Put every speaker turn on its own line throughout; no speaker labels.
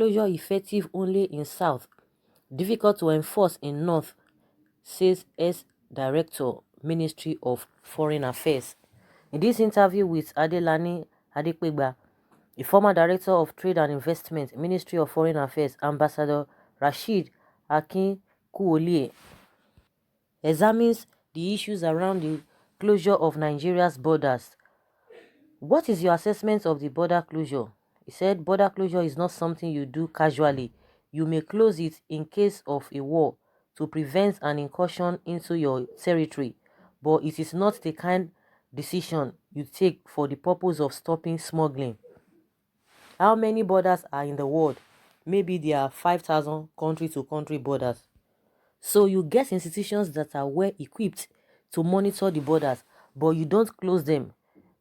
closure effective only in South, difficult to enforce in North, says Director, Ministry of Foreign Affairs. In this interview with Adelani Adepegba, the former Director of Trade and Investment, Ministry of Foreign Affairs, Ambassador Rashid Akinkunle, examines the issues around the closure of Nigeria's borders. What is your assessment of the border closure? He said border closure is not something you do casually. You may close it in case of a war to prevent an incursion into your territory, but it is not the kind decision you take for the purpose of stopping smuggling. How many borders are in the world? Maybe there are 5,000 country-to-country borders. So you get institutions that are well equipped to monitor the borders, but you don't close them.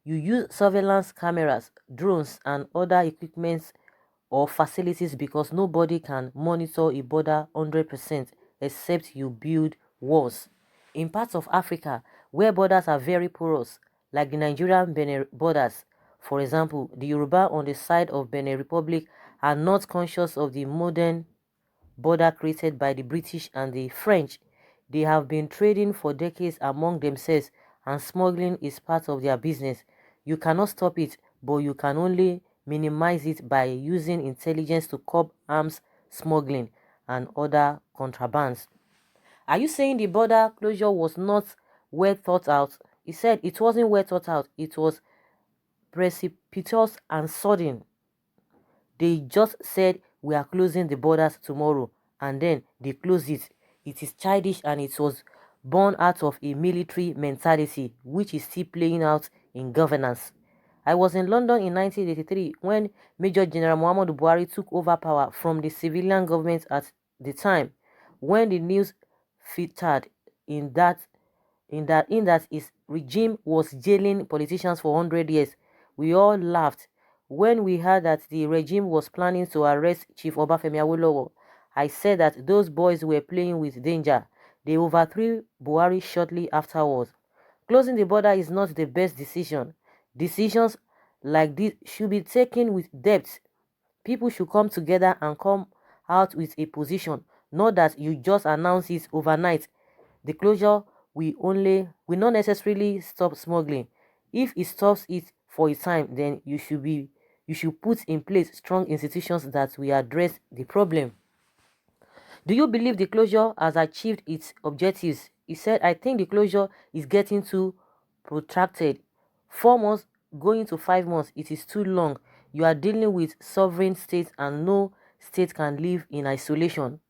You use surveillance cameras, drones, and other equipment or facilities because nobody can monitor a border 100% except you build walls. In parts of Africa where borders are very porous, like the Nigerian Benin borders, for example, the Yoruba on the side of Benin Republic are not conscious of the modern border created by the British and the French. They have been trading for decades among themselves, and smuggling is part of their business. You cannot stop it, but you can only minimize it by using intelligence to curb arms smuggling and other contrabands. Are you saying the border closure was not well thought out? He said it wasn't well thought out. It was precipitous and sudden. They just said we are closing the borders tomorrow, and then they close it. It is childish, and it was born out of a military mentality which is still playing out in governance. I was in London in 1983 when Major General Muhammadu Buhari took over power from the civilian government at the time. When the news filtered in that his regime was jailing politicians for 100 years, we all laughed. When we heard that the regime was planning to arrest Chief Obafemi Awolowo, I said that those boys were playing with danger. They overthrew Buhari shortly afterwards. Closing the border is not the best decision. Decisions like this should be taken with depth. People should come together and come out with a position, not that you just announce it overnight. The closure will not necessarily stop smuggling. If it stops it for a time, then you should put in place strong institutions that will address the problem. Do you believe the closure has achieved its objectives? He said, I think the closure is getting too protracted. 4 months going to 5 months, it is too long. You are dealing with sovereign states and no state can live in isolation.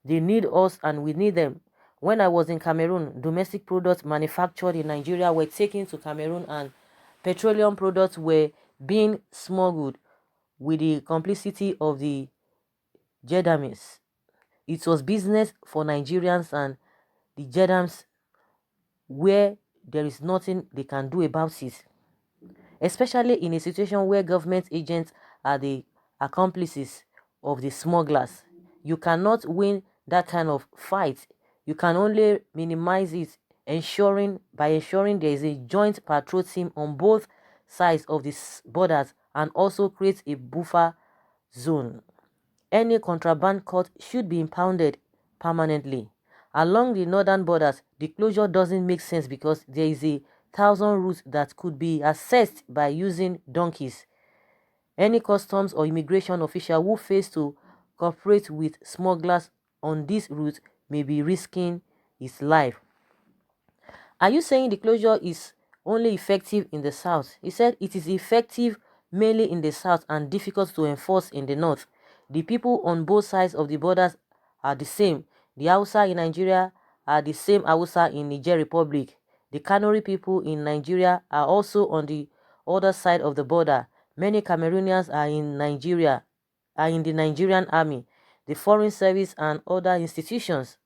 They need us and we need them. When I was in Cameroon, domestic products manufactured in Nigeria were taken to Cameroon and petroleum products were being smuggled with the complicity of the Jeddamis. It was business for Nigerians and the Jeddams where there is nothing they can do about it, especially in a situation where government agents are the accomplices of the smugglers. You cannot win that kind of fight. You can only minimize it by ensuring there is a joint patrol team on both sides of the borders and also create a buffer zone. Any contraband caught should be impounded permanently. Along the northern borders, the closure doesn't make sense because there is 1,000 routes that could be accessed by using donkeys. Any customs or immigration official who fails to cooperate with smugglers on this route may be risking his life. Are you saying the closure is only effective in the south? He said it is effective mainly in the south and difficult to enforce in the north. The people on both sides of the borders are the same. The Hausa in Nigeria are the same Hausa in Niger Republic. The Kanuri people in Nigeria are also on the other side of the border. Many Cameroonians are in the Nigerian army, the foreign service and other institutions.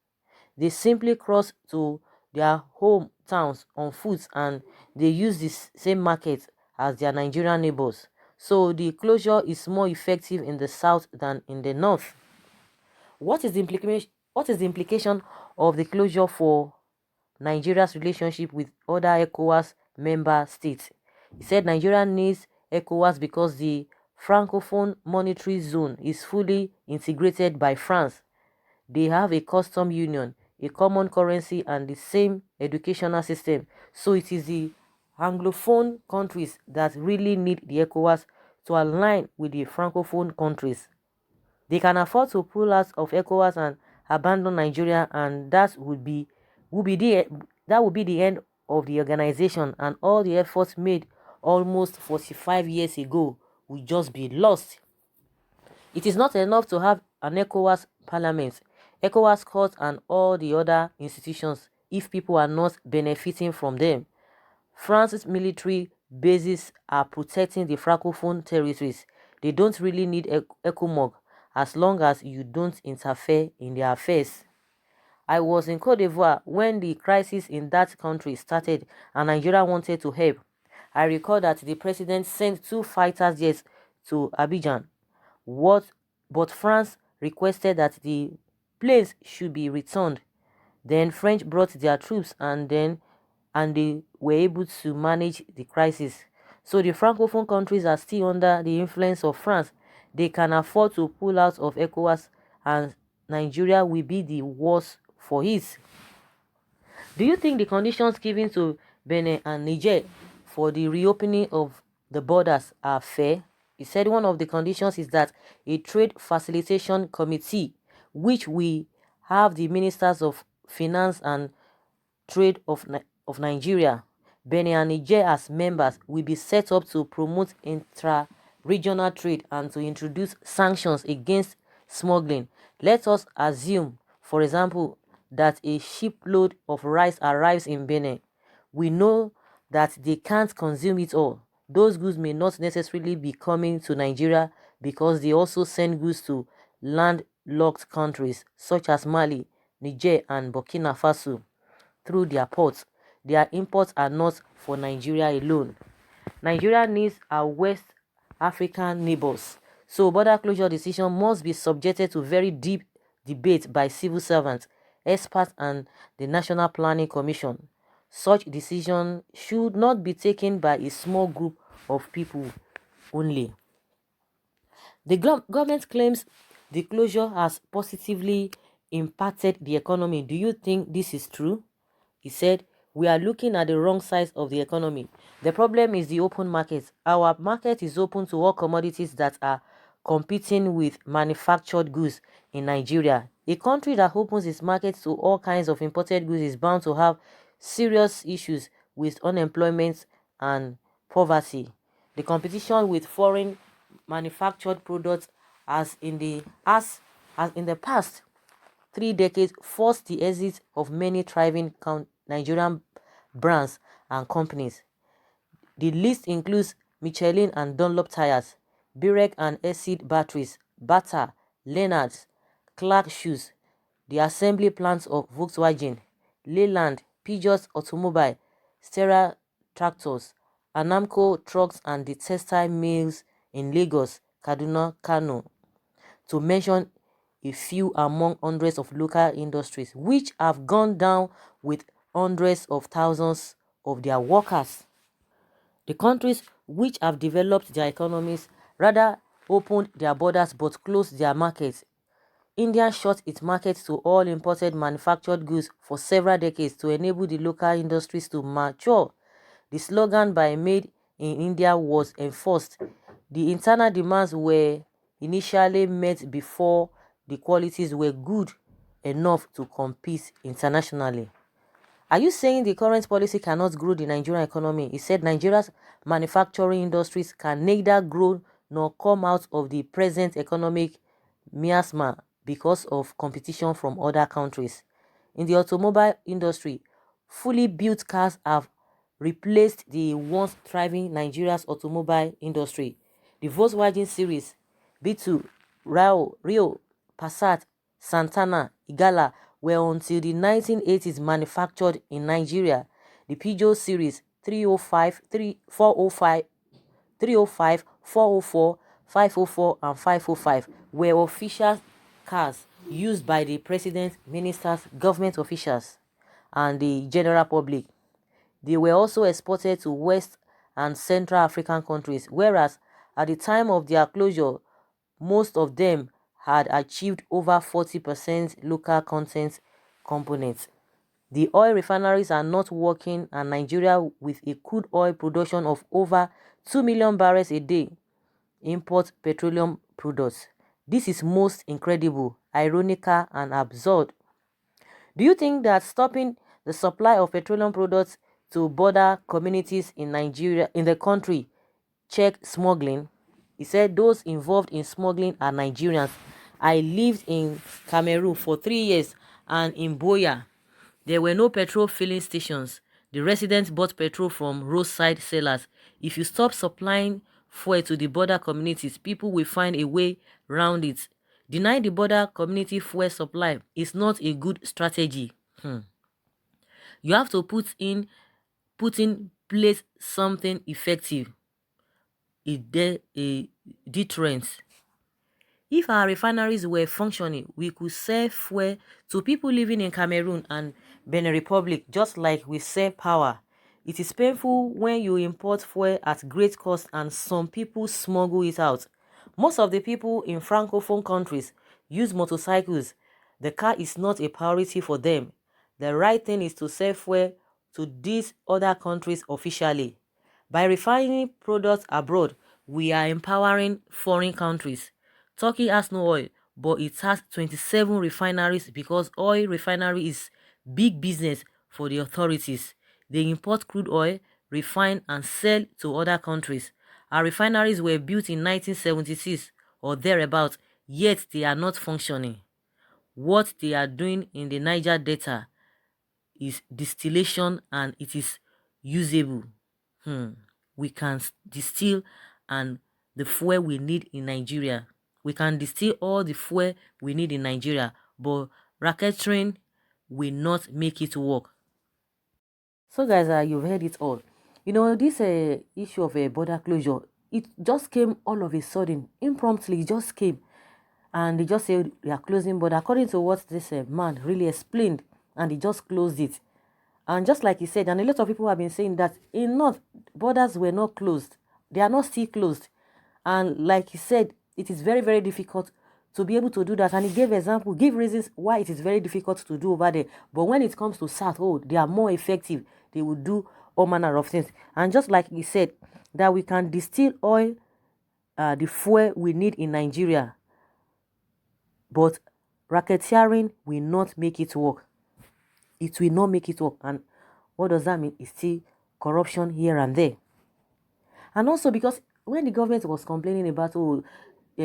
They simply cross to their hometowns on foot and they use the same market as their Nigerian neighbors. So the closure is more effective in the south than in the north. What is the implication of the closure for Nigeria's relationship with other ECOWAS member states? He said Nigeria needs ECOWAS because the Francophone monetary zone is fully integrated by France. They have a custom union, a common currency, and the same educational system. So it is the Anglophone countries that really need the ECOWAS to align with the Francophone countries. They can afford to pull out of ECOWAS and abandon Nigeria, and that would be the end of the organization, and all the efforts made almost 45 years ago will just be lost. It is not enough to have an ECOWAS parliament, ECOWAS court, and all the other institutions if people are not benefiting from them. France's military bases are protecting the Francophone territories. They don't really need ECOMOG as long as you don't interfere in their affairs. I was in Côte d'Ivoire when the crisis in that country started and Nigeria wanted to help. I recall that the president sent 2 fighter jets to Abidjan. But France requested that the planes should be returned. Then French brought their troops and they were able to manage the crisis. So the Francophone countries are still under the influence of France. They can afford to pull out of ECOWAS and Nigeria will be the worse for it. Do you think the conditions given to Benin and Niger for the reopening of the borders are fair? He said one of the conditions is that a trade facilitation committee, which we have the ministers of finance and trade of Nigeria, Benin and Niger as members, will be set up to promote intra-regional trade and to introduce sanctions against smuggling. Let us assume, for example, that a shipload of rice arrives in Benin. We know that they can't consume it all. Those goods may not necessarily be coming to Nigeria because they also send goods to landlocked countries such as Mali, Niger, and Burkina Faso through their ports. Their imports are not for Nigeria alone. Nigeria needs our West African neighbors. So border closure decision must be subjected to very deep debate by civil servants, experts, and the National Planning Commission. Such decision should not be taken by a small group of people only. The government claims the closure has positively impacted the economy. Do you think this is true? He said, we are looking at the wrong side of the economy. The problem is the open market. Our market is open to all commodities that are competing with manufactured goods in Nigeria. A country that opens its market to all kinds of imported goods is bound to have serious issues with unemployment and poverty. The competition with foreign manufactured products as in the past 3 decades forced the exit of many thriving Nigerian brands and companies. The list includes Michelin and Dunlop tires, Birek and Acid batteries, Bata, Leonard's, Clark shoes, the assembly plants of Volkswagen, Leyland, Peugeot Automobile, Stera tractors, Anamco trucks, and the textile mills in Lagos, Kaduna, Kano, to mention a few among hundreds of local industries which have gone down with hundreds of thousands of their workers. The countries which have developed their economies rather opened their borders but closed their markets. India shut its market to all imported manufactured goods for several decades to enable the local industries to mature. The slogan by Made in India was enforced. The internal demands were initially met before the qualities were good enough to compete internationally. Are you saying the current policy cannot grow the Nigerian economy? He said Nigeria's manufacturing industries can neither grow nor come out of the present economic miasma because of competition from other countries. In the automobile industry, fully built cars have replaced the once thriving Nigeria's automobile industry. The Volkswagen series, B2, Rio, Passat, Santana, Igala were until the 1980s manufactured in Nigeria. The Peugeot series 305, 405, 305, 404, 504, and 505 were official cars used by the president, ministers, government officials, and the general public. They were also exported to West and Central African countries, whereas At the time of their closure, most of them had achieved over 40% local content components. The oil refineries are not working, and Nigeria, with a crude oil production of over 2 million barrels a day, import petroleum products. This is most incredible, ironical, and absurd. Do you think that stopping the supply of petroleum products to border communities in Nigeria, in the country, check smuggling? He said those involved in smuggling are Nigerians. I lived in Cameroon for 3 years, and in Boya, there were no petrol filling stations. The residents bought petrol from roadside sellers. If you stop supplying fuel to the border communities, people will find a way round it. Denying the border community fuel supply is not a good strategy. You have to put in place something effective, a deterrent. If our refineries were functioning, we could sell fuel to people living in Cameroon and Benin Republic just like we sell power. It is painful when you import fuel at great cost and some people smuggle it out. Most of the people in Francophone countries use motorcycles. The car is not a priority for them. The right thing is to sell fuel to these other countries officially. By refining products abroad, we are empowering foreign countries. Turkey has no oil, but it has 27 refineries because oil refinery is big business for the authorities. They import crude oil, refine and sell to other countries. Our refineries were built in 1976 or thereabout, yet they are not functioning. What they are doing in the Niger Delta is distillation and it is usable. We can distill and the fuel we need in Nigeria. We can distill all the fuel we need in Nigeria, but racketeering will not make it work. So guys, you've heard it all. This issue of a border closure, it just came all of a sudden, impromptu, it just came. And they just said they are closing border according to what this man really explained, and they just closed it. And just like he said, and a lot of people have been saying that in North, borders were not closed. They are not still closed. And like he said, it is very, very difficult to be able to do that. And he gave reasons why it is very difficult to do over there. But when it comes to South, they are more effective. They will do all manner of things. And just like he said, that we can distill oil, the fuel we need in Nigeria. But racketeering will not make it work. It will not make it work. And what does that mean? It's still corruption here and there. And also because when the government was complaining about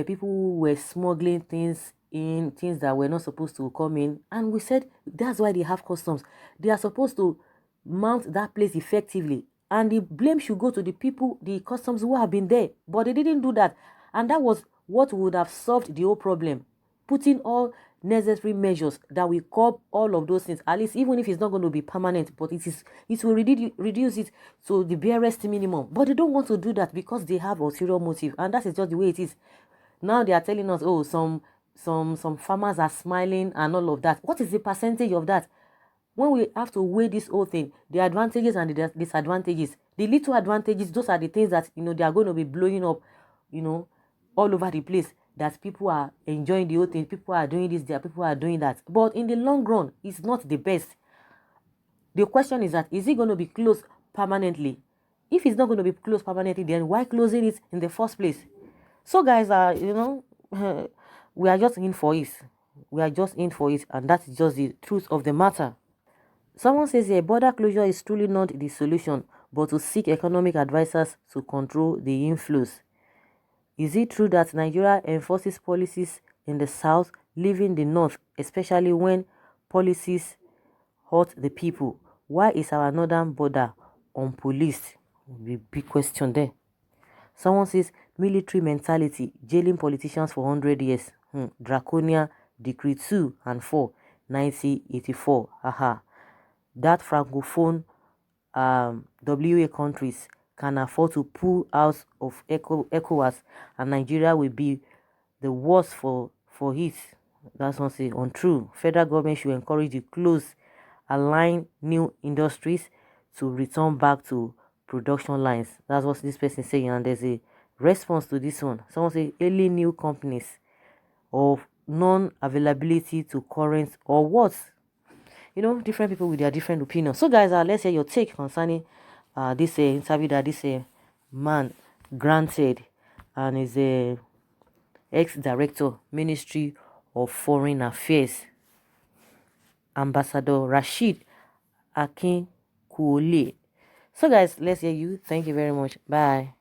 people were smuggling things in, things that were not supposed to come in, and we said that's why they have customs. They are supposed to mount that place effectively, and the blame should go to the people, the customs who have been there, but they didn't do that. And that was what would have solved the whole problem, putting all necessary measures that will curb all of those things, at least even if it's not going to be permanent, but it will reduce it to the barest minimum. But they don't want to do that because they have ulterior motive, and that is just the way it is. Now they are telling us, some farmers are smiling and all of that. What is the percentage of that? When we have to weigh this whole thing, the advantages and the disadvantages, the little advantages, those are the things that they are going to be blowing up, all over the place, that people are enjoying the whole thing, people are doing this, people are doing that. But in the long run, it's not the best. The question is that, is it going to be closed permanently? If it's not going to be closed permanently, then why closing it in the first place? So guys, we are just in for it. We are just in for it, and that's just the truth of the matter. Someone says here, border closure is truly not the solution, but to seek economic advisors to control the inflows. Is it true that Nigeria enforces policies in the south, leaving the north, especially when policies hurt the people? Why is our northern border unpoliced? The big question there. Someone says military mentality, jailing politicians for 100 years. Draconia Decree 2 and 4, 1984. Haha. That francophone WA countries can afford to pull out of ECOWAS, and Nigeria will be the worst for it. That's not say untrue. Federal government should encourage the close, align new industries to return back to production lines. That's what this person is saying, and there's a response to this one. Someone say early new companies of non-availability to current or what? You know, different people with their different opinions. So guys, let's hear your take concerning this interview that this man granted, and is a ex-director, Ministry of Foreign Affairs, Ambassador Rashid Akin Kuole. So guys, let's hear you. Thank you very much. Bye.